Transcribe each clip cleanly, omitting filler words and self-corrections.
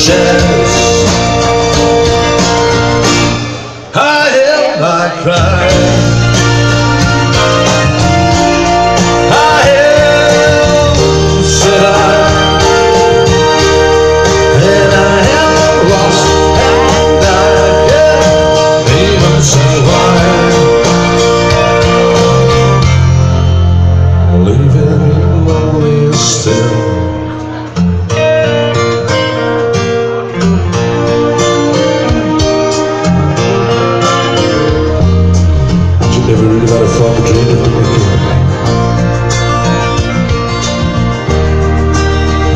chest. I held my pride. I held, said I, and I am lost, and I can't even say why. Living lonely still. Never really got a fucking dream of me.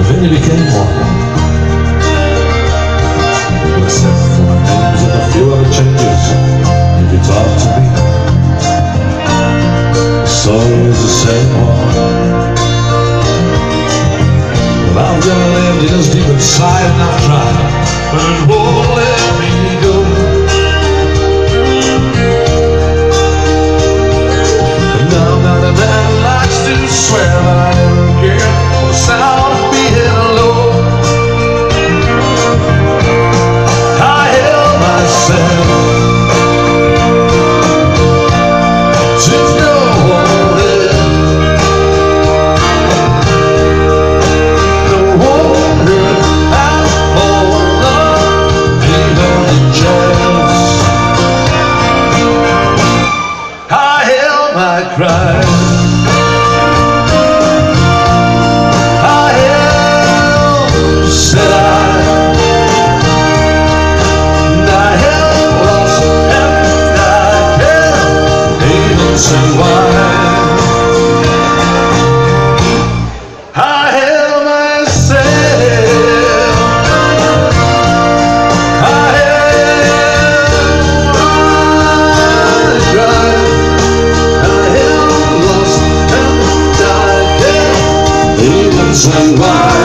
Then he became one. Except for the names and a few other changes. If you talk to me, the story is the same one. Well, I'm gonna live just deep inside and I've tried, but it won't let me go. Swear that I never cared for the sound of being alone. I held myself since no one did. No one heard I hold up even the chest. I held my cry. Say why.